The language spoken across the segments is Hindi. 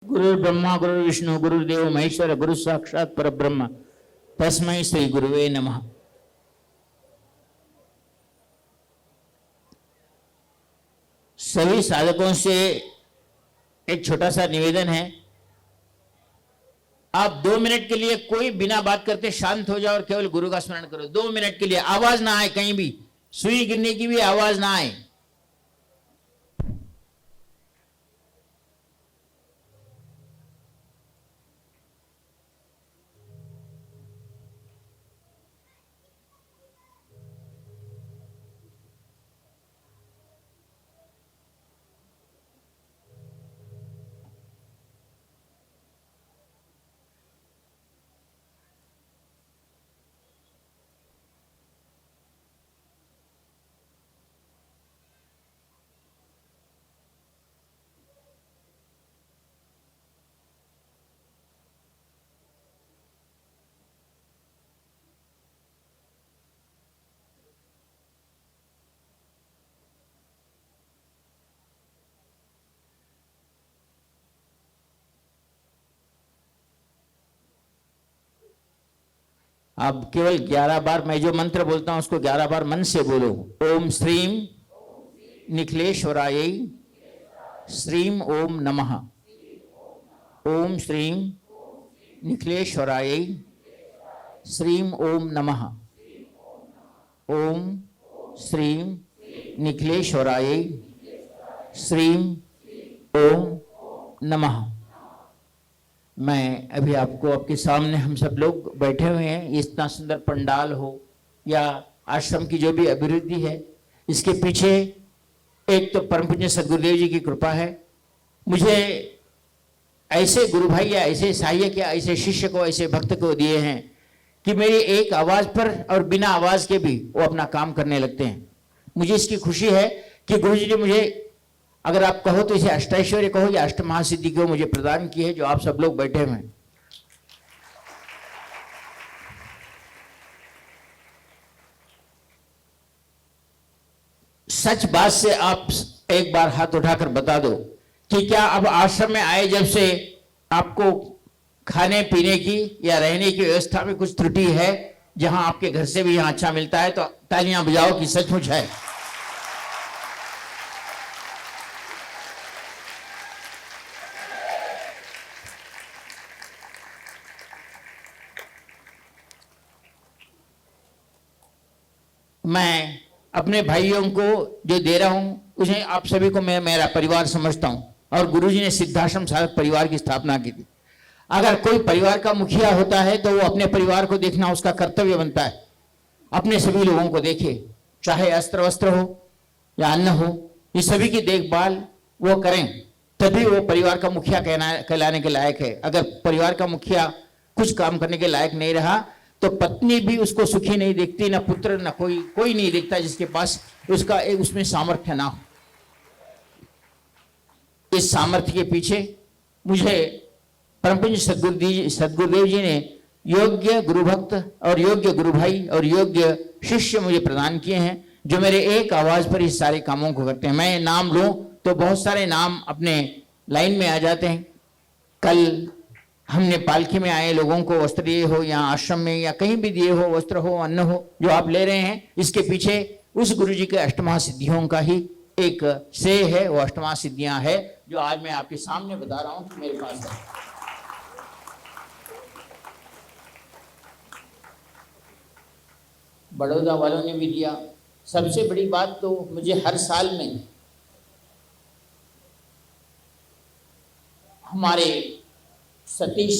गुरु ब्रह्मा गुरु विष्णु गुरुदेव महेश्वर गुरु साक्षात परब्रह्म तस्मै श्री गुरुवे नमः। सभी साधकों से एक छोटा सा निवेदन है, आप 2 मिनट के लिए कोई बिना बात करते शांत हो जाओ और केवल गुरु का स्मरण करो। 2 मिनट के लिए आवाज ना आए, कहीं भी सुई गिरने की भी आवाज ना आए। आप केवल 11 बार मैं जो मंत्र बोलता हूं उसको 11 बार मन से बोलो। ओम श्रीम निखिलेश्वराय श्रीम ओम नमः। ओम श्रीम निखिलेश्वराय श्रीम ओम नमः। ओम श्रीम निखिलेश्वराय श्रीम ओम नमः। मैं अभी आपको आपके सामने हम सब लोग बैठे हुए हैं, इतना सुंदर पंडाल हो या आश्रम की जो भी अभिवृद्धि है, इसके पीछे एक तो परम पूज्य सद्गुरुदेव जी की कृपा है। मुझे ऐसे गुरु भाई या ऐसे सहायक या ऐसे शिष्य को, ऐसे भक्त को दिए हैं कि मेरी एक आवाज पर और बिना आवाज के भी वो अपना काम करने लगते हैं। मुझे इसकी खुशी है कि गुरु जी ने मुझे, अगर आप कहो तो इसे अष्टैश्वर्य कहो या अष्ट महासिद्धि को मुझे प्रदान की है, जो आप सब लोग बैठे हुए हैं। सच बात से आप एक बार हाथ उठाकर बता दो कि क्या अब आश्रम में आए जब से आपको खाने पीने की या रहने की व्यवस्था में कुछ त्रुटि है? जहां आपके घर से भी यहां अच्छा मिलता है तो तालियां बजाओ कि सचमुच है। मैं अपने भाइयों को जो दे रहा हूं उसे आप सभी को मैं मेरा परिवार समझता हूं, और गुरुजी ने सिद्धाश्रम साधक परिवार की स्थापना की थी। अगर कोई परिवार का मुखिया होता है तो वो अपने परिवार को देखना उसका कर्तव्य बनता है। अपने सभी लोगों को देखे, चाहे अस्त्र वस्त्र हो या अन्न हो, ये सभी की देखभाल वो करें, तभी वो परिवार का मुखिया कहलाने के लायक है। अगर परिवार का मुखिया कुछ काम करने के लायक नहीं रहा तो पत्नी भी उसको सुखी नहीं देखती, ना पुत्र, ना कोई नहीं देखता जिसके पास उसका एक उसमें सामर्थ्य ना हो। इस सामर्थ्य के पीछे मुझे परम पूज्य सद्गुरुदेव जी ने योग्य गुरु भक्त और योग्य गुरु भाई और योग्य शिष्य मुझे प्रदान किए हैं, जो मेरे एक आवाज पर इस सारे कामों को करते हैं। मैं नाम लूं तो बहुत सारे नाम अपने लाइन में आ जाते हैं। कल हमने पालकी में आए लोगों को वस्त्र दिए हो, या आश्रम में या कहीं भी दिए हो, वस्त्र हो, अन्न हो, जो आप ले रहे हैं, इसके पीछे उस गुरु जी के अष्टमा सिद्धियों का ही एक श्रेय है। वो अष्टमा सिद्धियां है जो आज मैं आपके सामने बता रहा हूं कि मेरे पास है। बड़ौदा वालों ने भी दिया। सबसे बड़ी बात तो मुझे हर साल में हमारे सतीश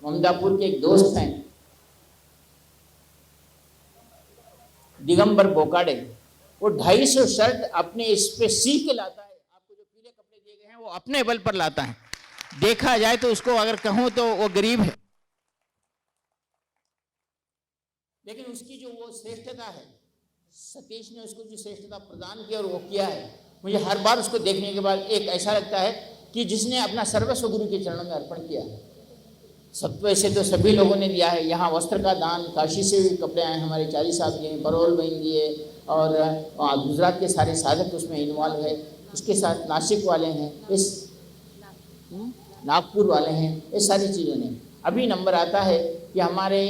ममदापुर के एक दोस्त हैं, दिगंबर बोकाडे, वो 250 शर्ट अपने इस पे सी के लाता है। आपको जो पीले कपड़े दिए गए हैं वो अपने बल पर लाता है। देखा जाए तो उसको अगर कहूं तो वो गरीब है, लेकिन उसकी जो वो श्रेष्ठता है, सतीश ने उसको जो श्रेष्ठता प्रदान की और वो किया है, मुझे हर बार उसको देखने के बाद एक ऐसा लगता है कि जिसने अपना सर्वस्व गुरु के चरणों में अर्पण किया। सत्व से तो सभी लोगों ने दिया है। यहाँ वस्त्र का दान, काशी से भी कपड़े आए, हमारे चारी साहब दिए, परोल बहन दिए, और गुजरात के सारे साधक उसमें इन्वॉल्व है। उसके साथ नासिक वाले हैं। इस नागपुर वाले हैं, ये सारी चीज़ों ने। अभी नंबर आता है कि हमारे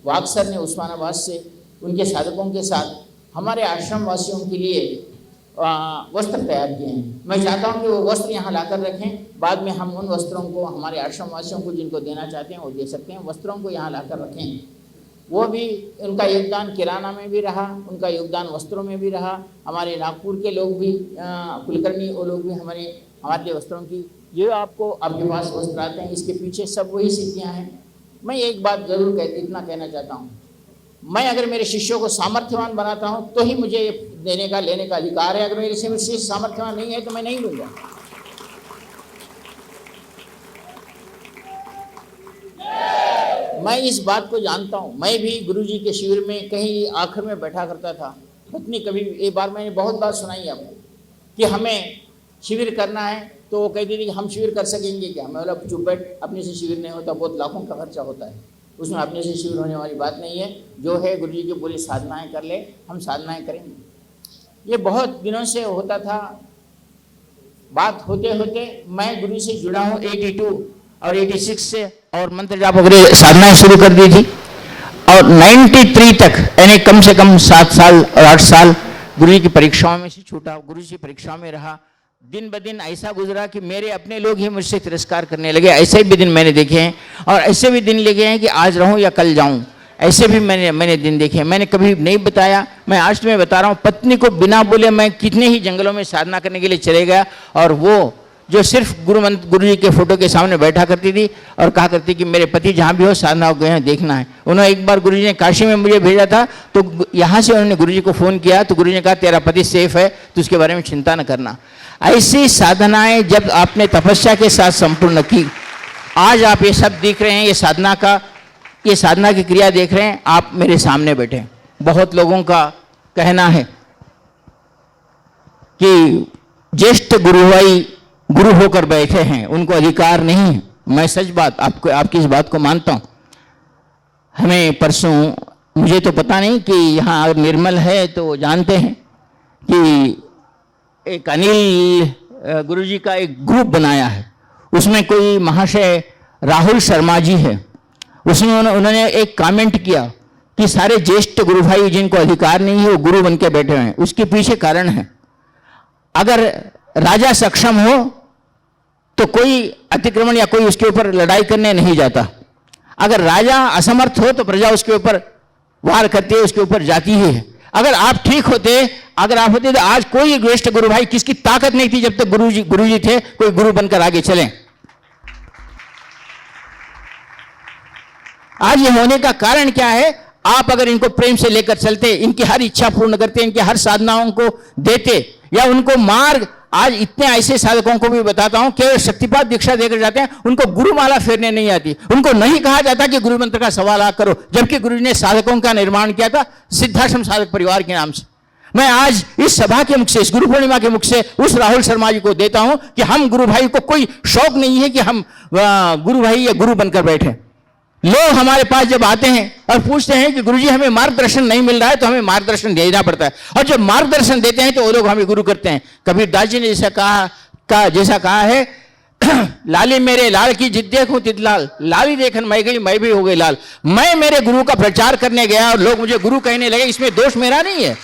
वागसर ने उस्मानाबाद से उनके साधकों के साथ हमारे आश्रम वासियों के लिए वस्त्र तैयार किए हैं। मैं चाहता हूं कि वो वस्त्र यहाँ लाकर रखें, बाद में हम उन वस्त्रों को हमारे आश्रम वासियों को जिनको देना चाहते हैं वो दे सकते हैं। वस्त्रों को यहाँ लाकर रखें। वो भी उनका योगदान किराना में भी रहा, उनका योगदान वस्त्रों में भी रहा। हमारे नागपुर के लोग भी कुलकर्णी, वो लोग भी हमारे लिए वस्त्रों की, ये आपको आपके पास वस्त्र आते हैं, इसके पीछे सब वही सिद्धियाँ हैं। मैं एक बात जरूर इतना कहना चाहता हूँ, मैं अगर मेरे शिष्यों को सामर्थ्यवान बनाता हूँ तो ही मुझे ये देने का लेने का अधिकार है। अगर मेरे शिष्य सामर्थ्यवान नहीं है तो मैं नहीं लूँगा। मैं इस बात को जानता हूँ। मैं भी गुरुजी के शिविर में कहीं आखिर में बैठा करता था। पत्नी कभी एक बार मैंने बहुत बात सुनाई आपको कि हमें शिविर करना है, तो वो कहती थी कि हम शिविर कर सकेंगे क्या। मैं बोला चुप बैठ, अपने से शिविर नहीं होता, बहुत लाखों का खर्चा होता है, उसमें अपने से शिविर होने वाली बात नहीं है। जो है गुरुजी की पूरी साधनाएं कर ले, हम साधनाएं करेंगे। ये बहुत दिनों से होता था। बात होते होते मैं गुरु से जुड़ा हूँ 82 और 86 से, और मंत्र जाप वगैरह साधनाएं शुरू कर दी थी। और 93 तक यानी कम से कम 7 साल और 8 साल गुरुजी की परीक्षाओं में से छूटा, गुरुजी की परीक्षाओं में रहा। दिन ब दिन ऐसा गुजरा कि मेरे अपने लोग ही मुझसे तिरस्कार करने लगे। ऐसे भी दिन मैंने देखे हैं, और ऐसे भी दिन लिखे हैं कि आज रहूं या कल जाऊं, ऐसे भी मैंने दिन देखे हैं। मैंने कभी नहीं बताया, मैं आज तुम्हें बता रहा हूं। पत्नी को बिना बोले मैं कितने ही जंगलों में साधना करने के लिए चले गया, और वो जो सिर्फ गुरु जी के फोटो के सामने बैठा करती थी और कहा करती कि मेरे पति जहाँ भी हो साधना गए हैं, देखना है। उन्होंने एक बार गुरु जी ने काशी में मुझे भेजा था, तो यहाँ से उन्होंने गुरु जी को फ़ोन किया, तो गुरु जी ने कहा तेरा पति सेफ है, तो उसके बारे में चिंता न करना। ऐसी साधनाएं जब आपने तपस्या के साथ संपूर्ण की, आज आप ये सब देख रहे हैं, ये साधना की क्रिया देख रहे हैं, आप मेरे सामने बैठे। बहुत लोगों का कहना है कि ज्येष्ठ गुरुभाई गुरु होकर बैठे हैं, उनको अधिकार नहीं है। मैं सच बात आपकी इस बात को मानता हूं। हमें परसों, मुझे तो पता नहीं कि यहाँ निर्मल है तो जानते हैं कि एक अनिल गुरुजी का एक ग्रुप बनाया है, उसमें कोई महाशय राहुल शर्मा जी है। उन्होंने एक कमेंट किया कि सारे ज्येष्ठ गुरु भाई जिनको अधिकार नहीं है वो गुरु बन के बैठे हैं। उसके पीछे कारण है, अगर राजा सक्षम हो तो कोई अतिक्रमण या कोई उसके ऊपर लड़ाई करने नहीं जाता। अगर राजा असमर्थ हो तो प्रजा उसके ऊपर वार करती है, उसके ऊपर जाती ही है। अगर आप ठीक होते, तो आज कोई ज्येष्ठ गुरु भाई, किसकी ताकत नहीं थी जब तक गुरुजी थे, कोई गुरु बनकर आगे चले। आज ये होने का कारण क्या है? आप अगर इनको प्रेम से लेकर चलते, इनकी हर इच्छा पूर्ण करते, इनकी हर साधनाओं को देते, या उनको मार्ग, आज इतने ऐसे साधकों को भी बताता हूं केवल शक्तिपात दीक्षा देकर जाते हैं, उनको गुरुमाला फेरने नहीं आती। उनको नहीं कहा जाता कि गुरु मंत्र का सवाल करो, जबकि गुरु ने साधकों का निर्माण किया था सिद्धाश्रम साधक परिवार के नाम से। मैं आज इस सभा के मुख से, इस गुरु पूर्णिमा के मुख से उस राहुल शर्मा जी को देता हूं कि हम गुरु भाई को कोई शौक नहीं है कि हम गुरु भाई या गुरु बनकर बैठे। लोग हमारे पास जब आते हैं और पूछते हैं कि गुरुजी हमें मार्गदर्शन नहीं मिल रहा है, तो हमें मार्गदर्शन देना पड़ता है, और जब मार्गदर्शन देते हैं तो वो लोग हमें गुरु करते हैं। कबीरदास जी ने जैसा कहा है, लाली मेरे लाल की जिद देखूं तिदलाल, लाली देखन मैं गई मैं भी हो गई लाल। मैं मेरे गुरु का प्रचार करने गया और लोग मुझे गुरु कहने लगे, इसमें दोष मेरा नहीं है।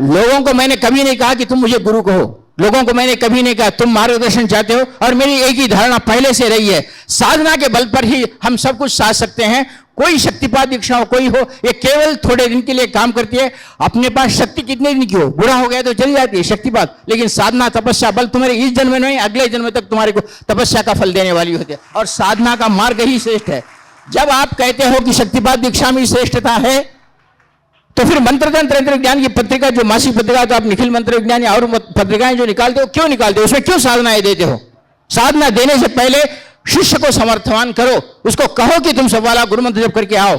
लोगों को मैंने कभी नहीं कहा कि तुम मुझे गुरु कहो, लोगों को मैंने कभी नहीं कहा तुम मार्गदर्शन चाहते हो। और मेरी एक ही धारणा पहले से रही है, साधना के बल पर ही हम सब कुछ साध सकते हैं। कोई शक्तिपात दीक्षा हो, कोई हो, ये केवल थोड़े दिन के लिए काम करती है। अपने पास शक्ति कितने दिन की हो, बुढ़ा हो गया तो चली जाती है शक्तिपात, लेकिन साधना तपस्या बल तुम्हारे इस जन्म में नहीं, अगले जन्म तक तुम्हारे को तपस्या का फल देने वाली होती है। और साधना का मार्ग ही श्रेष्ठ है। जब आप कहते हो कि शक्तिपात दीक्षा में श्रेष्ठता है, तो फिर मंत्र तंत्र ज्ञान की पत्रिका, जो मासिक पत्रिका, तो आप निखिल मंत्र विज्ञान और पत्रिकाएं जो निकालते हो, क्यों निकालते हो? उसमें क्यों साधनाएं देते हो? साधना देने से पहले शिष्य को समर्थवान करो, उसको कहो कि तुम सब वाला गुरु मंत्र जप करके आओ।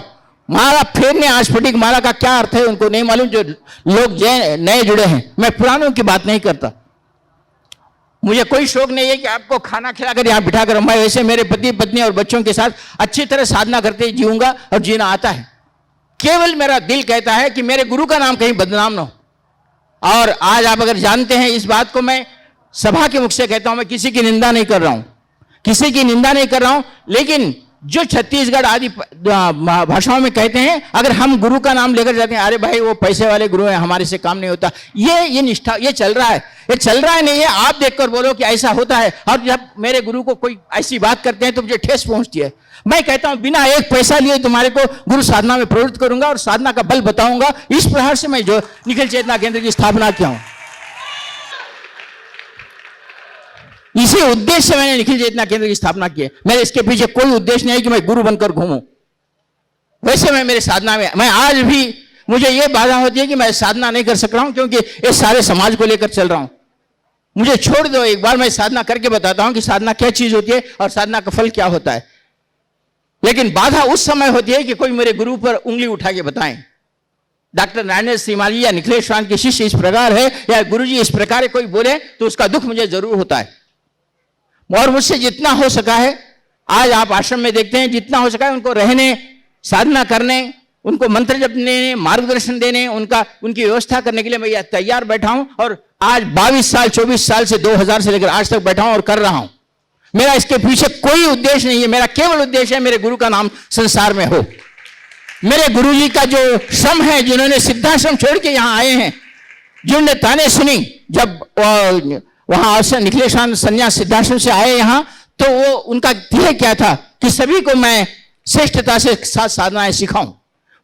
माला फेरने, आस्फटिक माला का क्या अर्थ है उनको नहीं मालूम, जो लोग नए जुड़े हैं। मैं पुरानों की बात नहीं करता, मुझे कोई शौक नहीं है कि आपको खाना खिलाकर यहाँ बिठा कर, मैं वैसे मेरे पति पत्नी और बच्चों के साथ अच्छी तरह साधना करते जीऊंगा और जीना आता है। केवल मेरा दिल कहता है कि मेरे गुरु का नाम कहीं बदनाम ना हो। और आज आप अगर जानते हैं इस बात को, मैं सभा के मुख से कहता हूं, मैं किसी की निंदा नहीं कर रहा हूं, किसी की निंदा नहीं कर रहा हूं, लेकिन जो छत्तीसगढ़ आदि भाषाओं में कहते हैं, अगर हम गुरु का नाम लेकर जाते हैं, अरे भाई वो पैसे वाले गुरु हैं, हमारे से काम नहीं होता, ये निष्ठा, ये चल रहा है, ये चल रहा है नहीं है। आप देखकर बोलो कि ऐसा होता है। और जब मेरे गुरु को कोई ऐसी बात करते हैं तो मुझे ठेस पहुंचती है। मैं कहता हूं बिना एक पैसा लिए तुम्हारे को गुरु साधना में प्रवृत्त करूंगा और साधना का बल बताऊंगा। इस प्रकार से मैं जो निखिल चेतना केंद्र की स्थापना किया हूं, इसी उद्देश्य से मैंने निखिल चेतना केंद्र की स्थापना की है। मेरे इसके पीछे कोई उद्देश्य नहीं है कि मैं गुरु बनकर घूमूं। वैसे मैं मेरे साधना में, मैं आज भी मुझे यह बाधा होती है कि मैं साधना नहीं कर सक रहा हूं, क्योंकि इस सारे समाज को लेकर चल रहा हूं। मुझे छोड़ दो, एक बार मैं साधना करके बताता हूं कि साधना क्या चीज होती है और साधना का फल क्या होता है। लेकिन बाधा उस समय होती है कि कोई मेरे गुरु पर उंगली उठा के बताएं, डॉक्टर नारायण श्रीमाली या निखिलेश के शिष्य इस प्रकार है या गुरुजी इस प्रकार कोई बोले तो उसका दुख मुझे जरूर होता है। और मुझसे जितना हो सका है, आज आप आश्रम में देखते हैं, जितना हो सका है उनको रहने, साधना करने, उनको मंत्र जपने, मार्गदर्शन देने, उनकी व्यवस्था करने के लिए मैं तैयार बैठा हूं। और आज 22 साल 24 साल से 2000 से लेकर आज तक बैठा हूं और कर रहा हूं। मेरा इसके पीछे कोई उद्देश्य नहीं है। मेरा केवल उद्देश्य है मेरे गुरु का नाम संसार में हो। मेरे गुरु जी का जो श्रम है, जिन्होंने सिद्धाश्रम छोड़ के यहां आए हैं, जिन्होंने ताने सुनी, जब वहां अवसर निखिलेशान संन्यास सिद्धाश्रम से आए यहां, तो वो उनका ध्येय क्या था कि सभी को मैं श्रेष्ठता से साथ साधनाएं सिखाऊं।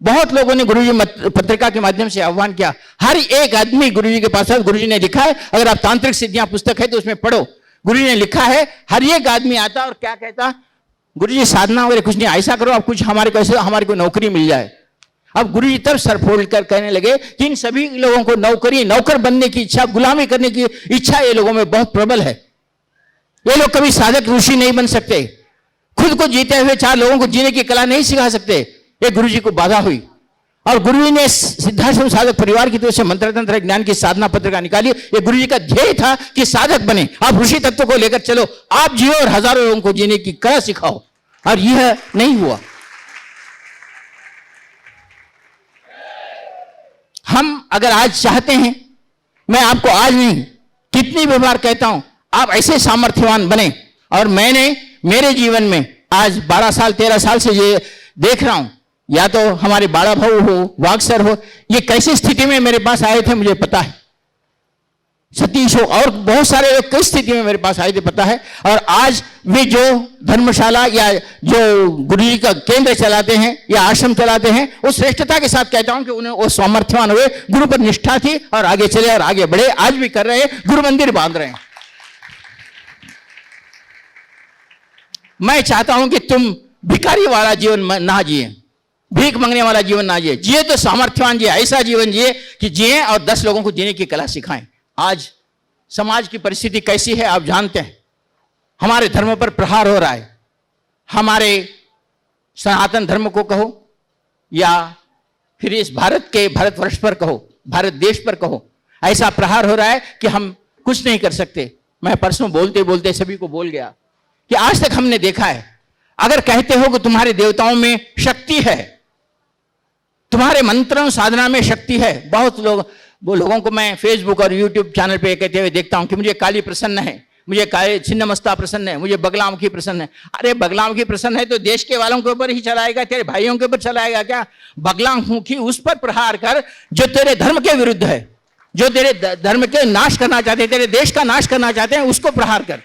बहुत लोगों ने गुरुजी पत्रिका के माध्यम से आह्वान किया। हर एक आदमी गुरुजी के पास, गुरुजी ने लिखा है, अगर आप तांत्रिक सिद्धियां पुस्तक है तो उसमें पढ़ो, गुरुजी ने लिखा है, हर एक आदमी आता और क्या कहता, गुरुजी साधना वगैरह कुछ नहीं, ऐसा करो आप कुछ हमारे को नौकरी मिल जाए। अब गुरुजी तब सर फोल्ड कर कहने लगे कि इन सभी लोगों को नौकर बनने की इच्छा, गुलामी करने की इच्छा ये लोगों में बहुत प्रबल है। ये लोग कभी साधक ऋषि नहीं बन सकते, खुद को जीते हुए 4 लोगों को जीने की कला नहीं सिखा सकते। ये गुरुजी को बाधा हुई और गुरुजी ने सिद्धाश्रम साधक परिवार की तरफ से मंत्र तंत्र ज्ञान की साधना पत्रिका निकाली। ये गुरुजी का ध्येय था कि साधक बने, आप ऋषि तत्व को लेकर चलो, आप जियो और हजारों लोगों को जीने की कला सिखाओ। और यह नहीं हुआ। हम अगर आज चाहते हैं, मैं आपको आज नहीं कितनी भी बार कहता हूं, आप ऐसे सामर्थ्यवान बने। और मैंने मेरे जीवन में आज 12 साल 13 साल से ये देख रहा हूं, या तो हमारे बाड़ा भाऊ हो, वागसर हो, ये कैसी स्थिति में मेरे पास आए थे मुझे पता है, सतीश हो और बहुत सारे लोग किस स्थिति में मेरे पास आए थे पता है। और आज वे जो धर्मशाला या जो गुरुजी का केंद्र चलाते हैं या आश्रम चलाते हैं, उस श्रेष्ठता के साथ कहता हूं कि उन्हें वो सामर्थ्यवान हुए, गुरु पर निष्ठा थी और आगे चले और आगे बढ़े, आज भी कर रहे हैं, गुरु मंदिर बांध रहे हैं। मैं चाहता हूं कि तुम भिखारी वाला जीवन ना जिए, भीख मांगने वाला जीवन ना जिए, जिए तो सामर्थ्यवान जिए, ऐसा जीवन जिए कि जिए और 10 लोगों को जीने की कला सिखाएं। आज समाज की परिस्थिति कैसी है आप जानते हैं, हमारे धर्म पर प्रहार हो रहा है, हमारे सनातन धर्म को कहो या फिर इस भारतवर्ष पर कहो, भारत देश पर कहो, ऐसा प्रहार हो रहा है कि हम कुछ नहीं कर सकते। मैं परसों बोलते बोलते सभी को बोल गया कि आज तक हमने देखा है, अगर कहते हो कि तुम्हारे देवताओं में शक्ति है, तुम्हारे मंत्रों साधना में शक्ति है, बहुत लोगों को मैं फेसबुक और यूट्यूब चैनल पे कहते हुए देखता हूं कि मुझे काली प्रसन्न है, मुझे काली छिन्नमस्ता प्रसन्न है, मुझे बगलामुखी प्रसन्न है। अरे बगलामुखी प्रसन्न है तो देश के वालों के ऊपर ही चलाएगा, तेरे भाइयों के ऊपर चलाएगा क्या? बगलामुखी उस पर प्रहार कर जो तेरे धर्म के विरुद्ध है, जो तेरे धर्म के नाश करना चाहते हैं, तेरे देश का नाश करना चाहते हैं, उसको प्रहार कर।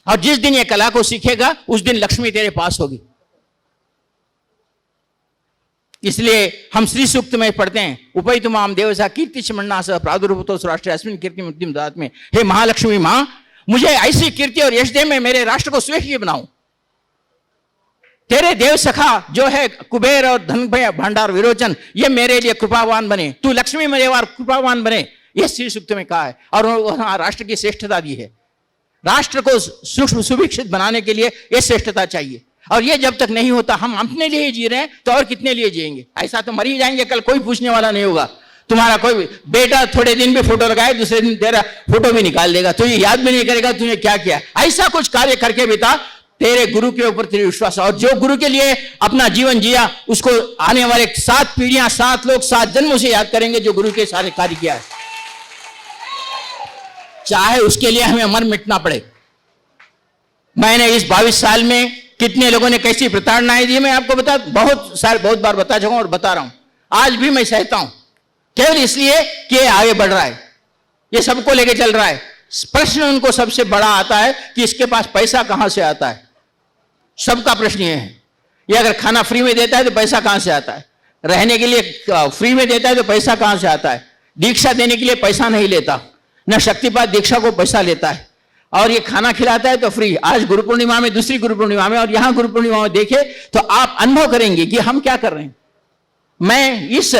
और जिस दिन ये कला को सीखेगा उस दिन लक्ष्मी तेरे पास होगी। इसलिए हम श्री सूक्त में पढ़ते हैं, उपैतुमाम देवसा कीर्ति चमन्ना सह प्रादुर्भूतो राष्ट्र अस्मिन् कीर्ति मुक्तिम ददात में, हे महालक्ष्मी मां, मुझे ऐसी कीर्ति और यश दे, मैं मेरे राष्ट्र को श्रेष्ठ बनाऊं। तेरे देव सखा जो है कुबेर और धन भंडार विरोचन, ये मेरे लिए कृपावान बने, तू लक्ष्मी मेरे वार कृपावान बने, यह श्री सूक्त में कहा है। और वहां राष्ट्र की श्रेष्ठता दी है। राष्ट्र को सूक्ष्म सुभिक्षित बनाने के लिए यह श्रेष्ठता चाहिए। और ये जब तक नहीं होता, हम अपने लिए जी रहे हैं तो और कितने लिए जिएंगे? ऐसा तो मर ही जाएंगे, कल कोई पूछने वाला नहीं होगा। तुम्हारा कोई बेटा थोड़े दिन भी फोटो लगाए, दूसरे दिन तेरा फोटो भी निकाल देगा, तुझे याद भी नहीं करेगा तुझे क्या किया। ऐसा कुछ कार्य करके बिता, तेरे गुरु के ऊपर तेरे विश्वास, और जो गुरु के लिए अपना जीवन जिया उसको आने वाले 7 पीढ़ियां, 7 लोग 7 जन्मों से याद करेंगे जो गुरु के सारे कार्य किया है, चाहे उसके लिए हमें मर मिटना पड़े। मैंने इस 22 साल में कितने लोगों ने कैसी प्रताड़नाएं दी मैं आपको बहुत बार बता चुका हूं और बता रहा हूं। आज भी मैं सहता हूं केवल इसलिए कि ये आगे बढ़ रहा है, ये सबको लेके चल रहा है। प्रश्न उनको सबसे बड़ा आता है कि इसके पास पैसा कहां से आता है। सबका प्रश्न ये है, ये अगर खाना फ्री में देता है तो पैसा कहां से आता है, रहने के लिए फ्री में देता है तो पैसा कहां से आता है, दीक्षा देने के लिए पैसा नहीं लेता, न शक्तिपात दीक्षा को पैसा लेता है, और ये खाना खिलाता है तो फ्री। आज गुरु पूर्णिमा में, दूसरी गुरु पूर्णिमा में और यहां गुरु पूर्णिमा में देखे तो आप अनुभव करेंगे कि हम क्या कर रहे हैं। मैं इस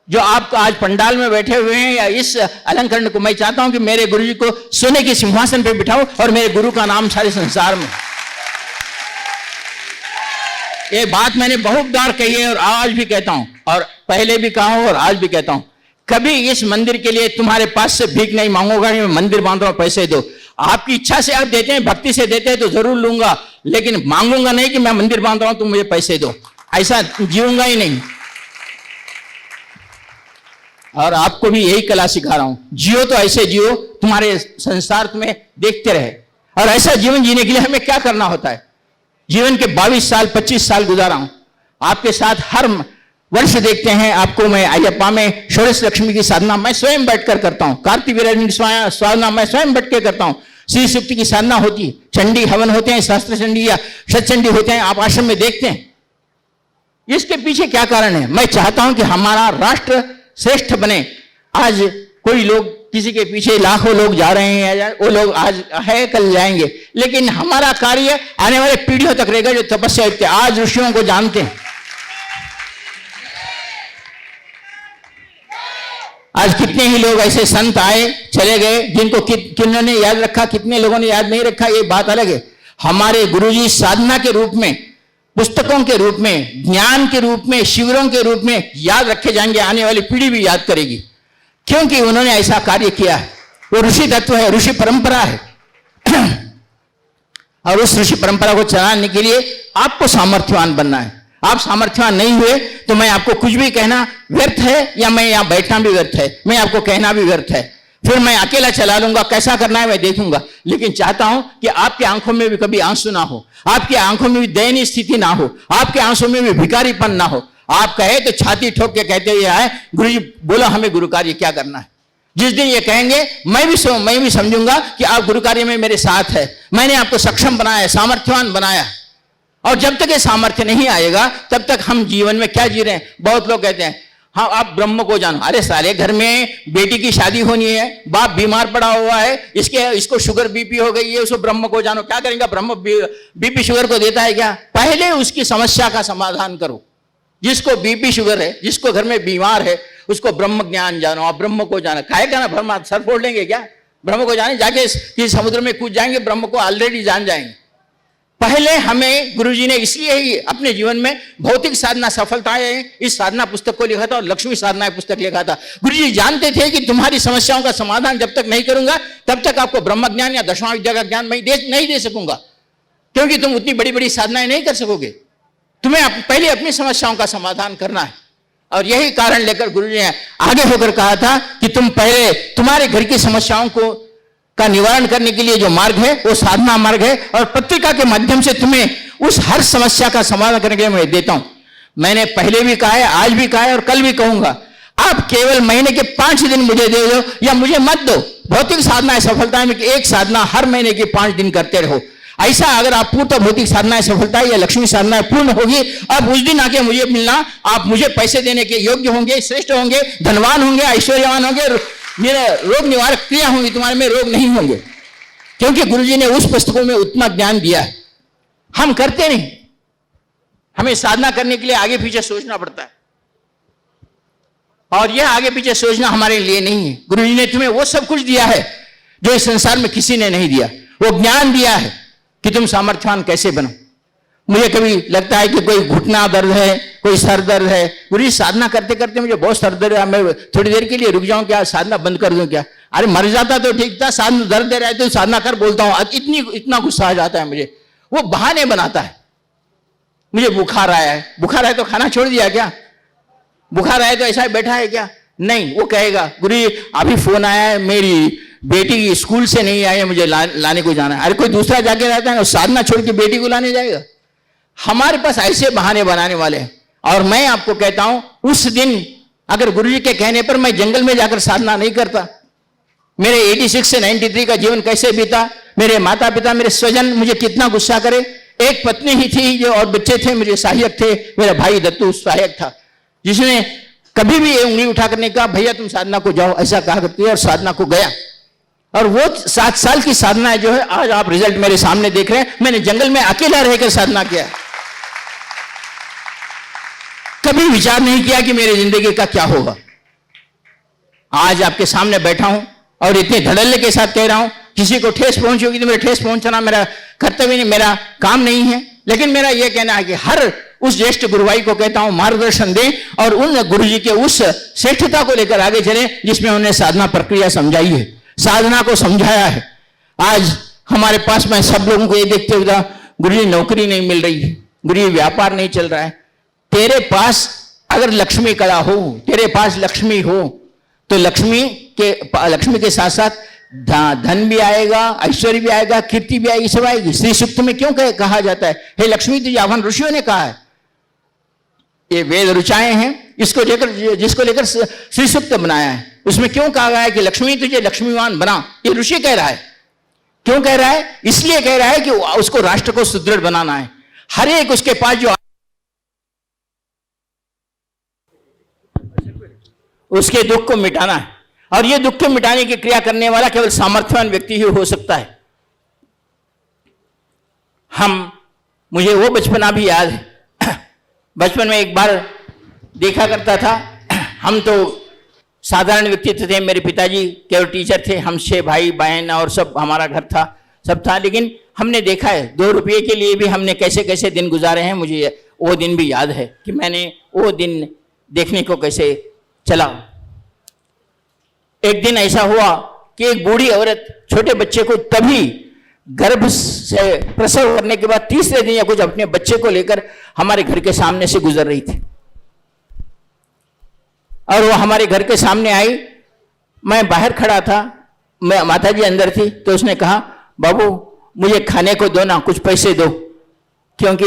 जो आप आज पंडाल में बैठे हुए हैं या इस अलंकरण को मैं चाहता हूं कि मेरे गुरु जी को सोने के सिंहासन पे बिठाओ और मेरे गुरु का नाम सारे संसार में। ये बात मैंने बहुत बार कही है और आज भी कहता हूं, और पहले भी कहा हूं और आज भी कहता हूं, कभी इस मंदिर के लिए तुम्हारे पास से भीख नहीं मांगूंगा कि मैं मंदिर बांध रहा हूं पैसे दो। आपकी इच्छा से आप देते हैं, भक्ति से देते हैं तो जरूर लूंगा, लेकिन मांगूंगा नहीं कि मैं मंदिर बांध रहा हूं तुम मुझे पैसे दो, ऐसा जीऊंगा ही नहीं। और आपको भी यही कला सिखा रहा हूं, जियो तो ऐसे जियो तुम्हारे संसार तुम्हें देखते रहे। और ऐसा जीवन जीने के लिए हमें क्या करना होता है। जीवन के 22 साल 25 साल गुजारा हूं आपके साथ, हर वर्ष देखते हैं आपको। मैं अयप्पा में षोडश लक्ष्मी की साधना मैं स्वयं बैठकर करता हूं, कार्तिक वीरजनी की साधना मैं स्वयं बैठ के करता हूं, श्री सुक्ति की साधना होती है, चंडी हवन होते हैं, शास्त्र चंडी या सतचंडी होते हैं, आप आश्रम में देखते हैं। इसके पीछे क्या कारण है। मैं चाहता हूं कि हमारा राष्ट्र श्रेष्ठ बने। आज कोई लोग किसी के पीछे लाखों लोग जा रहे हैं, वो लोग आज है कल जाएंगे, लेकिन हमारा कार्य आने वाले पीढ़ियों तक रहेगा जो तपस्या आज ऋषियों को जानते हैं। आज कितने ही लोग ऐसे संत आए चले गए जिनको किन्होंने याद रखा, कितने लोगों ने याद नहीं रखा, ये बात अलग है। हमारे गुरुजी साधना के रूप में, पुस्तकों के रूप में, ज्ञान के रूप में, शिविरों के रूप में याद रखे जाएंगे, आने वाली पीढ़ी भी याद करेगी, क्योंकि उन्होंने ऐसा कार्य किया है। वो ऋषि तत्व है, ऋषि परंपरा है। और उस ऋषि परंपरा को चलाने के लिए आपको सामर्थ्यवान बनना है। आप सामर्थ्यवान नहीं हुए तो मैं आपको कुछ भी कहना व्यर्थ है, या मैं यहां बैठना भी व्यर्थ है, मैं आपको कहना भी व्यर्थ है। फिर मैं अकेला चला लूंगा, कैसा करना है मैं देखूंगा। लेकिन चाहता हूं कि आपके आंखों में भी कभी आंसू ना हो, आपकी आंखों में भी दयनीय स्थिति ना हो, आपके आंसू में भी भिखारीपन ना हो। आप कहे तो छाती ठोक के कहते हुए आए, गुरु जी बोलो हमें गुरु कार्य क्या करना है। जिस दिन ये कहेंगे मैं भी समझूंगा कि आप गुरु कार्य में मेरे साथ है, मैंने आपको सक्षम बनाया, सामर्थ्यवान बनाया। और जब तक ये सामर्थ्य नहीं आएगा तब तक हम जीवन में क्या जी रहे हैं। बहुत लोग कहते हैं हाँ आप ब्रह्म को जानो। अरे साले, घर में बेटी की शादी होनी है, बाप बीमार पड़ा हुआ है, इसको शुगर बीपी हो गई है, उसको ब्रह्म को जानो। क्या करेंगे, ब्रह्म बीपी शुगर को देता है क्या। पहले उसकी समस्या का समाधान करो। जिसको बीपी शुगर है, जिसको घर में बीमार है, उसको ब्रह्म ज्ञान जानो। आप ब्रह्म को जाना काहे का ना, ब्रह्म सर फोड़ लेंगे क्या। ब्रह्म को जाने जाके किसी समुद्र में कूद जाएंगे, ब्रह्म को ऑलरेडी जान जाएंगे। पहले हमें गुरुजी ने इसलिए ही अपने जीवन में भौतिक साधना सफलताएं इस साधना पुस्तक को लिखा था और लक्ष्मी साधना पुस्तक लिखा था। गुरुजी जानते थे कि तुम्हारी समस्याओं का समाधान जब तक नहीं करूंगा तब तक आपको ब्रह्म ज्ञान या दशमा विद्या का ज्ञान मैं नहीं दे सकूंगा, क्योंकि तुम उतनी बड़ी बड़ी साधनाएं नहीं कर सकोगे। तुम्हें पहले अपनी समस्याओं का समाधान करना है। और यही कारण लेकर गुरुजी ने आगे होकर कहा था कि तुम पहले तुम्हारे घर की समस्याओं को का निवारण करने के लिए जो मार्ग है वो साधना मार्ग है, और पत्रिका के माध्यम से तुम्हें उस हर समस्या का समाधान करने के लिए मैं देता हूं। मैंने पहले भी कहा है, आज भी कहा है और कल भी कहूंगा, आप केवल महीने के 5 दिन मुझे दे दो या मुझे मत दो। भौतिक साधना सफलता में एक साधना हर महीने के 5 दिन करते रहो। ऐसा अगर आप पूर्ण भौतिक साधना सफलता या लक्ष्मी साधना पूर्ण होगी, अब उस दिन आके मुझे मिलना, आप मुझे पैसे देने के योग्य होंगे, श्रेष्ठ होंगे, धनवान होंगे, ऐश्वर्यवान होंगे, मेरे रोग निवारक क्रिया होंगी, तुम्हारे में रोग नहीं होंगे, क्योंकि गुरुजी ने उस पुस्तकों में उतना ज्ञान दिया है। हम करते नहीं, हमें साधना करने के लिए आगे पीछे सोचना पड़ता है, और यह आगे पीछे सोचना हमारे लिए नहीं है। गुरुजी ने तुम्हें वो सब कुछ दिया है जो इस संसार में किसी ने नहीं दिया। वो ज्ञान दिया है कि तुम सामर्थ्यवान कैसे बनो। मुझे कभी लगता है कि कोई घुटना दर्द है, कोई सर दर्द है, गुरुजी साधना करते करते मुझे बहुत सर दर्द है, मैं थोड़ी देर के लिए रुक जाऊं क्या, साधना बंद कर दूं क्या। अरे मर जाता तो ठीक था, साधना दर्द दे रहा है तो साधना कर बोलता हूं, इतना गुस्सा आ जाता है मुझे। वो बहाने बनाता है। मुझे बुखार आया है, बुखार आया तो खाना छोड़ दिया क्या? बुखार आया तो ऐसा ही बैठा है क्या? नहीं, वो कहेगा गुरुजी अभी फोन आया है, मेरी बेटी स्कूल से नहीं आई है, मुझे लाने को जाना है। अरे कोई दूसरा जाके रहता है, साधना छोड़ के बेटी को लाने जाएगा? हमारे पास ऐसे बहाने बनाने वाले हैं। और मैं आपको कहता हूं, उस दिन अगर गुरुजी के कहने पर मैं जंगल में जाकर साधना नहीं करता, मेरे 86 से 93 का जीवन कैसे बीता, मेरे माता पिता, मेरे स्वजन मुझे कितना गुस्सा करे। एक पत्नी ही थी जो, और बच्चे थे मुझे सहायक थे, मेरा भाई दत्तू सहायक था, जिसने कभी भी उंगली उठाकर नहीं कहा भैया तुम साधना को जाओ, ऐसा कहा करती है, और साधना को गया। और वो 7 साल की साधना जो है, आज आप रिजल्ट मेरे सामने देख रहे हैं। मैंने जंगल में अकेला रहकर साधना किया, कभी विचार नहीं किया कि मेरी जिंदगी का क्या होगा। आज आपके सामने बैठा हूं और इतने धड़ल्ले के साथ कह रहा हूं, किसी को ठेस पहुंची होगी तो मेरे ठेस पहुंचना मेरा कर्तव्य नहीं, मेरा काम नहीं है। लेकिन मेरा यह कहना है कि हर उस ज्येष्ठ गुरुभाई को कहता हूं मार्गदर्शन दें और उन गुरुजी के उस श्रेष्ठता को लेकर आगे चले जिसमें उन्हें साधना प्रक्रिया समझाई है, साधना को समझाया है। आज हमारे पास मैं सब लोगों को ये देखते हुए, गुरुजी नौकरी नहीं मिल रही है, गुरुजी व्यापार नहीं चल रहा है। तेरे पास अगर लक्ष्मी कला हो, तेरे पास लक्ष्मी हो, तो लक्ष्मी के साथ साथ धन भी आएगा, ऐश्वर्य भी आएगा, कीर्ति भी आएगी, सब आएगी। श्री सूक्त में क्यों कहा जाता है हे लक्ष्मी तुझे आह्वान, ऋषियों ने कहा है, ये वेद ऋचाएं हैं, इसको लेकर जिसको लेकर श्री सूक्त बनाया है, उसमें क्यों कहा गया है कि लक्ष्मी तुझे लक्ष्मीवान बना? ये ऋषि कह रहा है। क्यों कह रहा है? इसलिए कह रहा है कि उसको राष्ट्र को सुदृढ़ बनाना है। हर एक उसके पास जो उसके दुख को मिटाना है, और ये दुख को मिटाने की क्रिया करने वाला केवल सामर्थ्यवान व्यक्ति ही हो सकता है। मुझे वो बचपना भी याद है। बचपन में एक बार देखा करता था, हम तो साधारण व्यक्तित्व थे, मेरे पिताजी केवल टीचर थे, हम 6 भाई बहन और सब हमारा घर था, सब था। लेकिन हमने देखा है 2 रुपये के लिए भी हमने कैसे कैसे दिन गुजारे हैं। मुझे वो दिन भी याद है कि मैंने वो दिन देखने को कैसे चला। एक दिन ऐसा हुआ कि एक बूढ़ी औरत छोटे बच्चे को तभी गर्भ से प्रसव करने के बाद तीसरे दिन या कुछ अपने बच्चे को लेकर हमारे घर के सामने से गुजर रही थी, और वो हमारे घर के सामने आई। मैं बाहर खड़ा था, मैं माताजी अंदर थी, तो उसने कहा बाबू मुझे खाने को दो ना, कुछ पैसे दो, क्योंकि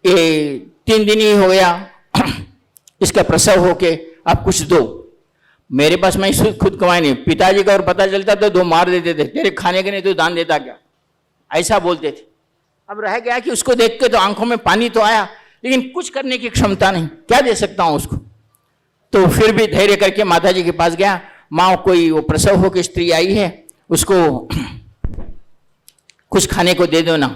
ये 3 दिन ही हो गया इसका प्रसव होके, आप कुछ दो। मेरे पास मैं खुद कमाई नहीं, पिताजी का और पता चलता तो 2 मार देते थे, तेरे खाने के नहीं तो दान देता क्या, ऐसा बोलते थे। अब रह गया कि उसको देख के तो आंखों में पानी तो आया, लेकिन कुछ करने की क्षमता नहीं, क्या दे सकता हूं उसको। तो फिर भी धैर्य करके माताजी के पास गया। माँ कोई वो प्रसव होकर स्त्री आई है, उसको कुछ खाने को दे दो ना।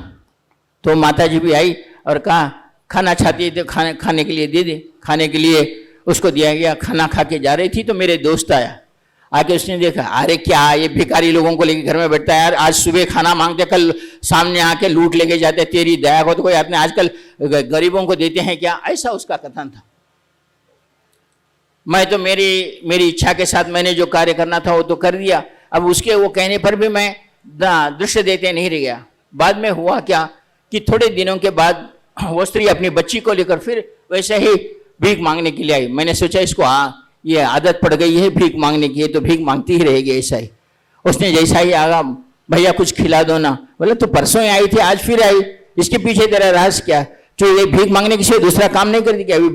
तो माताजी भी आई और कहा खाना चाहती है तो खाने के लिए दे दे। खाने के लिए उसको दिया गया। खाना खा के जा रही थी तो मेरे दोस्त आया, आके उसने देखा, अरे क्या ये भिखारी लोगों को लेके घर में बैठता है यार, आज सुबह खाना मांगते कल सामने आके लूट लेके जाते, तेरी दया को तो कोई आपने आजकल गरीबों को देते हैं क्या, ऐसा उसका कथन था। मैं तो मेरी इच्छा के साथ मैंने जो कार्य करना था वो तो कर दिया। अब उसके वो कहने पर भी मैं दृश्य देते नहीं रह गया। बाद में हुआ क्या कि थोड़े दिनों के बाद वो स्त्री अपनी बच्ची को लेकर फिर वैसे ही भीख मांगने के लिए आई। मैंने सोचा इसको ये आदत पड़ गई है भीख मांगने की, तो भीख मांगती ही रहेगी ऐसा ही। उसने जैसा ही आगा, भैया कुछ खिला दो ना। बोले तो परसों ही आई थी आज फिर आई, इसके पीछे तेरा राज क्या? जो ये भीख मांगने के सिवा दूसरा काम नहीं करती क्या? अभी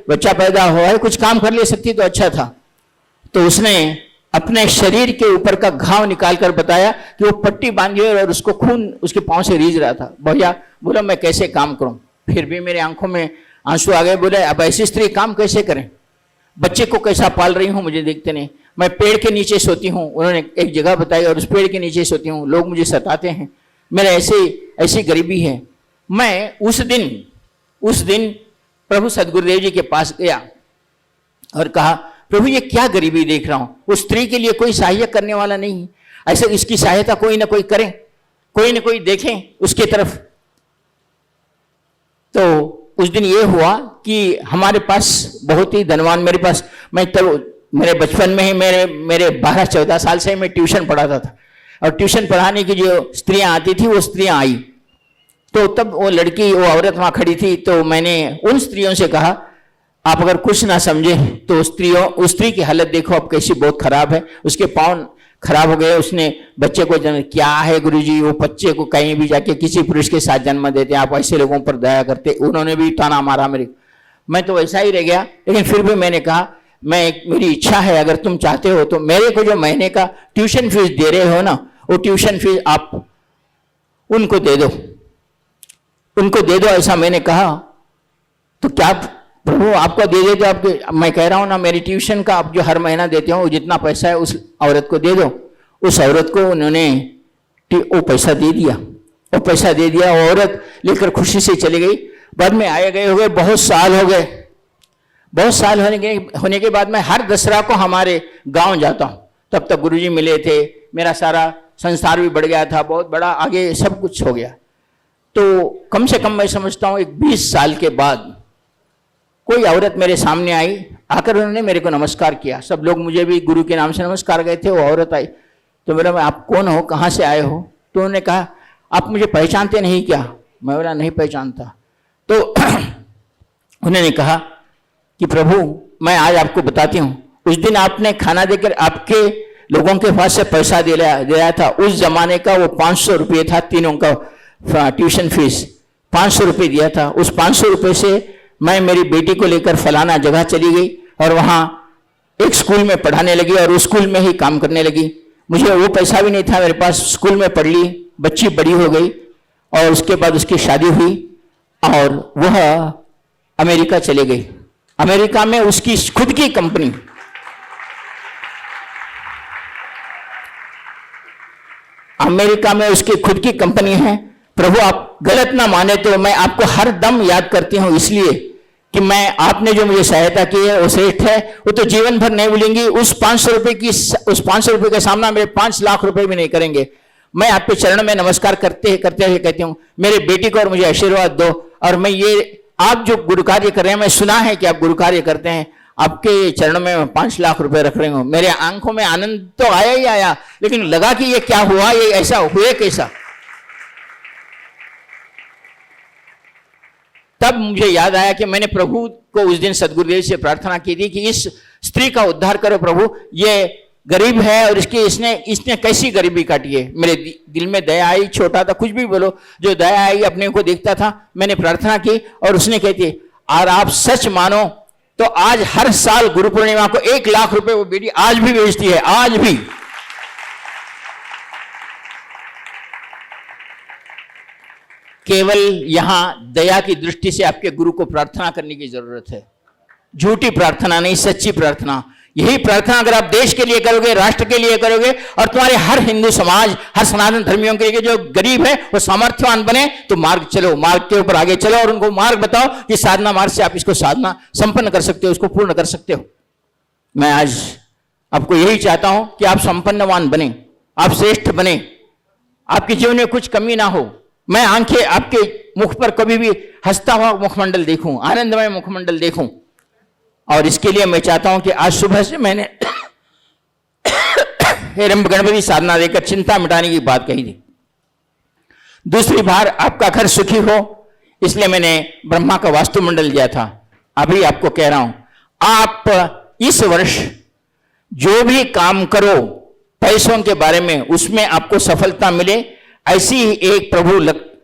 बच्चा पैदा हुआ है, कुछ काम कर ले सकती तो अच्छा था। तो उसने अपने शरीर के ऊपर का घाव निकाल कर बताया कि वो पट्टी बांधी और उसको खून उसके पांव से रीझ रहा था। भैया बोला मैं कैसे काम करूं? फिर भी मेरे आंखों में आंसू आ गए। बोले अब ऐसी स्त्री काम कैसे करें? बच्चे को कैसा पाल रही हूं मुझे देखते नहीं। मैं पेड़ के नीचे सोती हूं, उन्होंने एक जगह बताई, और उस पेड़ के नीचे सोती हूं, लोग मुझे सताते हैं, मेरा ऐसी गरीबी है। मैं उस दिन प्रभु सदगुरुदेव जी के पास गया और कहा प्रभु ये क्या गरीबी देख रहा हूं, उस स्त्री के लिए कोई सहायता करने वाला नहीं, ऐसे इसकी सहायता कोई ना कोई करे, कोई ना कोई देखें उसके तरफ। तो उस दिन ये हुआ कि हमारे पास बहुत ही धनवान, मेरे पास, मैं तब मेरे बचपन में ही मेरे 12-14 साल से मैं ट्यूशन पढ़ाता था, और ट्यूशन पढ़ाने की जो स्त्रियां आती थी वो स्त्रियां आई, तो तब वो लड़की, वो औरत वहां खड़ी थी, तो मैंने उन स्त्रियों से कहा, आप अगर कुछ ना समझे तो उस स्त्री की हालत देखो अब कैसी बहुत खराब है, उसके पाँव खराब हो गए, उसने बच्चे को जन्म, क्या है गुरुजी, वो बच्चे को कहीं भी जाके किसी पुरुष के साथ जन्म देते, आप ऐसे लोगों पर दया करते। उन्होंने भी ताना मारा मेरे, मैं तो वैसा ही रह गया। लेकिन फिर भी मैंने कहा, मेरी इच्छा है, अगर तुम चाहते हो तो मेरे को जो महीने का ट्यूशन फीस दे रहे हो ना, वो ट्यूशन फीस आप उनको दे दो, उनको दे दो, ऐसा मैंने कहा। तो क्या प्रभु आपको दे दे, तो आपके, मैं कह रहा हूं ना, मेरी ट्यूशन का आप जो हर महीना देते हो जितना पैसा है उस औरत को दे दो। उस औरत को उन्होंने वो पैसा दे दिया, वो पैसा दे दिया। वो औरत लेकर खुशी से चली गई। बाद में आए गए हो गए, बहुत साल हो गए। बहुत साल होने के बाद मैं हर दसरा को हमारे गांव जाता हूं। तब तक गुरुजी मिले थे, मेरा सारा संसार भी बढ़ गया था, बहुत बड़ा आगे सब कुछ हो गया। तो कम से कम मैं समझता हूं एक 20 साल के बाद कोई औरत मेरे सामने आई, आकर उन्होंने मेरे को नमस्कार किया। सब लोग मुझे भी गुरु के नाम से नमस्कार गए थे। वो औरत आई तो मेरा, आप कौन हो, कहाँ से आए हो? तो उन्होंने कहा, आप मुझे पहचानते नहीं क्या? मैं बोला, नहीं पहचानता। तो उन्होंने कहा कि प्रभु मैं आज आपको बताती हूँ, उस दिन आपने खाना देकर आपके लोगों के पास से पैसा दिलाया था, उस जमाने का वो 500 रुपये था, तीनों का ट्यूशन फीस 500 रुपये दिया था। उस 500 रुपये से मैं मेरी बेटी को लेकर फलाना जगह चली गई और वहाँ एक स्कूल में पढ़ाने लगी और उस स्कूल में ही काम करने लगी। मुझे वो पैसा भी नहीं था मेरे पास, स्कूल में पढ़ ली, बच्ची बड़ी हो गई और उसके बाद उसकी शादी हुई और वह अमेरिका चले गई। अमेरिका में उसकी खुद की कंपनी, अमेरिका में उसकी खुद की कंपनी है। प्रभु आप गलत ना माने तो मैं आपको हर दम याद करती हूं, इसलिए कि मैं, आपने जो मुझे सहायता की है वो श्रेष्ठ है, वो तो जीवन भर नहीं भूलेंगी। उस 500 रुपए की, उस 500 रुपए का सामना मेरे 5 लाख रुपए भी नहीं करेंगे। मैं आपके चरण में नमस्कार करते हुए कहती हूँ, मेरे बेटी को और मुझे आशीर्वाद दो। और मैं ये, आप जो गुरु कार्य कर रहे हैं, मैं सुना है कि आप गुरु कार्य करते हैं, आपके चरणों में 5 लाख रुपए रख रहे हूं। मेरे आंखों में आनंद तो आया ही आया, लेकिन लगा कि ये क्या हुआ, ये ऐसा हुए कैसा? तब मुझे याद आया कि मैंने प्रभु को उस दिन सदगुरुदेव से प्रार्थना की थी कि इस स्त्री का उद्धार करो प्रभु, ये गरीब है और इसने कैसी गरीबी काटी है। मेरे दिल में दया आई, छोटा था, कुछ भी बोलो, जो दया आई अपने को देखता था। मैंने प्रार्थना की और उसने कहती, और आप सच मानो तो आज हर साल गुरु पूर्णिमा को 1 लाख रुपए वो बेटी आज भी भेजती है, आज भी। केवल यहां दया की दृष्टि से आपके गुरु को प्रार्थना करने की जरूरत है, झूठी प्रार्थना नहीं, सच्ची प्रार्थना। यही प्रार्थना अगर आप देश के लिए करोगे, राष्ट्र के लिए करोगे और तुम्हारे हर हिंदू समाज, हर सनातन धर्मियों के लिए जो गरीब है वो सामर्थ्यवान बने, तो मार्ग चलो, मार्ग के ऊपर आगे चलो और उनको मार्ग बताओ कि साधना मार्ग से आप इसको साधना संपन्न कर सकते हो, उसको पूर्ण कर सकते हो। मैं आज आपको यही चाहता हूं कि आप संपन्नवान बने, आप श्रेष्ठ बने, आपके जीवन में कुछ कमी ना हो। मैं आंखें आपके मुख पर कभी भी हंसता हुआ मुखमंडल देखूं, आनंदमय मुखमंडल देखूं। और इसके लिए मैं चाहता हूं कि आज सुबह से मैंने हेरंब गणपति साधना देकर चिंता मिटाने की बात कही थी। दूसरी बार आपका घर सुखी हो, इसलिए मैंने ब्रह्मा का वास्तुमंडल दिया था। अभी आपको कह रहा हूं, आप इस वर्ष जो भी काम करो पैसों के बारे में, उसमें आपको सफलता मिले, ऐसी ही एक प्रभु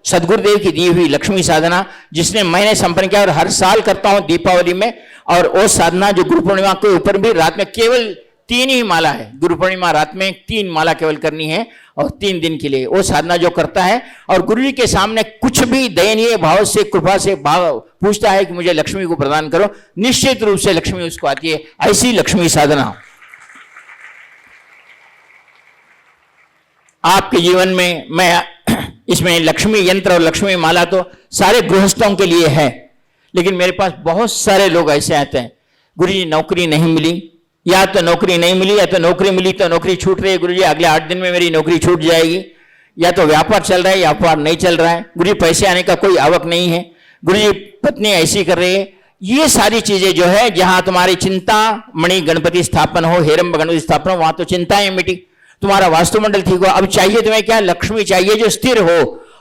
सदगुरुदेव की दी हुई लक्ष्मी साधना जिसने मैंने संपन्न किया और हर साल करता हूं दीपावली में। और वो साधना जो गुरु पूर्णिमा के ऊपर भी रात में केवल 3 ही माला है, गुरु पूर्णिमा रात में 3 माला केवल करनी है और 3 दिन के लिए वो साधना जो करता है और गुरु जी के सामने कुछ भी दयनीय भाव से, कृपा से भाव पूछता है कि मुझे लक्ष्मी को प्रदान करो, निश्चित रूप से लक्ष्मी उसको आती है। ऐसी लक्ष्मी साधना आपके जीवन में, मैं इसमें लक्ष्मी यंत्र और लक्ष्मी माला तो सारे गृहस्थों के लिए है, लेकिन मेरे पास बहुत सारे लोग ऐसे आते हैं, गुरुजी नौकरी नहीं मिली, या तो नौकरी नहीं मिली, या तो नौकरी मिली तो नौकरी छूट रही है, गुरुजी अगले 8 दिन में मेरी नौकरी छूट जाएगी, या तो व्यापार चल रहा है या व्यापार नहीं चल रहा है, गुरुजी पैसे आने का कोई आवक नहीं है, गुरुजी पत्नी ऐसी कर रही है। ये सारी चीजें जो है, जहां तुम्हारी चिंता मणि गणपति स्थापन हो, हेरंब गणपति स्थापन हो, वहां तो चिंताएं मिटी, तुम्हारा वास्तुमंडल ठीक हो। अब चाहिए तुम्हें क्या? लक्ष्मी चाहिए जो स्थिर हो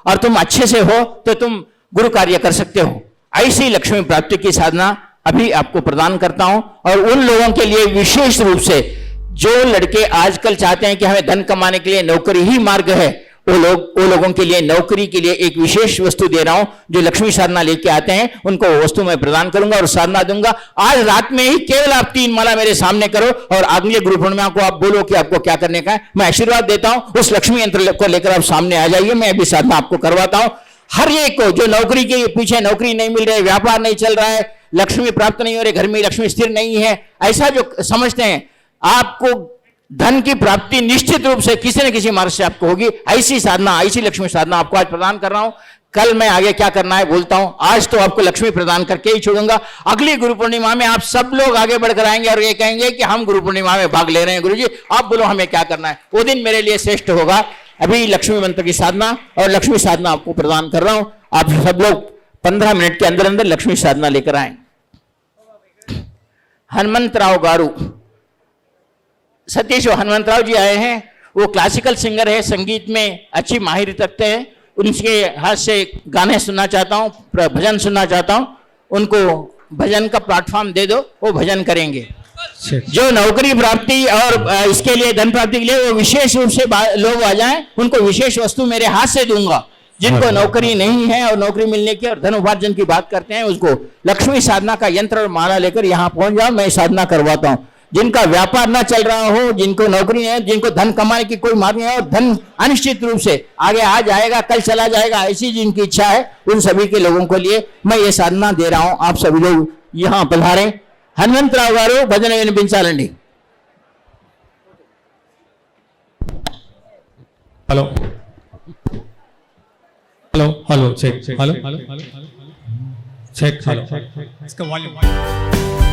और तुम अच्छे से हो तो तुम गुरु कार्य कर सकते हो। ऐसी लक्ष्मी प्राप्ति की साधना अभी आपको प्रदान करता हूं। और उन लोगों के लिए विशेष रूप से जो लड़के आजकल चाहते हैं कि हमें धन कमाने के लिए नौकरी ही मार्ग है, वो लोगों के लिए नौकरी के लिए एक विशेष वस्तु दे रहा हूं। जो लक्ष्मी साधना लेके आते हैं उनको वो वस्तु मैं प्रदान करूंगा और साधना दूंगा। आज रात में ही केवल आप 3 माला मेरे सामने करो और अगले गुरु पूर्णिमा को आप बोलो कि आपको क्या करने का है। मैं आशीर्वाद देता हूं, उस लक्ष्मी यंत्र को लेकर आप सामने आ जाइए। मैं अभी साधना आपको करवाता हूं। हर एक को जो नौकरी के पीछे नौकरी नहीं मिल रही, व्यापार नहीं चल रहा है, लक्ष्मी प्राप्त नहीं हो रही, घर में लक्ष्मी स्थिर नहीं है, ऐसा जो समझते हैं, आपको धन की प्राप्ति निश्चित रूप से किसी न किसी मार्ग से आपको होगी। ऐसी साधना, ऐसी लक्ष्मी साधना आपको आज प्रदान कर रहा हूं। कल मैं आगे क्या करना है बोलता हूं, आज तो आपको लक्ष्मी प्रदान करके ही छोड़ूंगा। अगली गुरु पूर्णिमा में आप सब लोग आगे बढ़कर आएंगे और ये कहेंगे कि हम गुरु पूर्णिमा में भाग ले रहे हैं। गुरुजी आप बोलो हमें क्या करना है, वो दिन मेरे लिए श्रेष्ठ होगा। अभी लक्ष्मी मंत्र की साधना और लक्ष्मी साधना आपको प्रदान कर रहा हूं। आप सब लोग 15 मिनट के अंदर अंदर लक्ष्मी साधना लेकर आए। हनुमंतराव गारू, सतीश हनुमंतराव जी आए हैं। वो क्लासिकल सिंगर है, संगीत में अच्छी माहिर रखते हैं। उनके हाथ से गाने सुनना चाहता हूँ, भजन सुनना चाहता हूँ। उनको भजन का प्लेटफॉर्म दे दो, वो भजन करेंगे। जो नौकरी प्राप्ति और इसके लिए धन प्राप्ति के लिए वो विशेष रूप से लोग आ जाएं, उनको विशेष वस्तु मेरे हाथ से दूंगा। जिनको नौकरी नहीं है और नौकरी मिलने की और धन उपार्जन की बात करते हैं, उसको लक्ष्मी साधना का यंत्र और माला लेकर यहाँ पहुंच जाओ, मैं साधना करवाता हूँ। जिनका व्यापार ना चल रहा हो, जिनको नौकरी है, जिनको धन कमाने की कोई मार्ग नहीं है और धन अनिश्चित रूप से आगे आ जाएगा, कल चला जाएगा, ऐसी जिनकी इच्छा है, उन सभी के लोगों के लिए मैं ये साधना दे रहा हूं। आप सभी लोग यहाँ पधारें। हनुमंतराव गारू भजन विनिపించాలండి। Hello hello hello check hello hello check hello इसका वॉल्यूम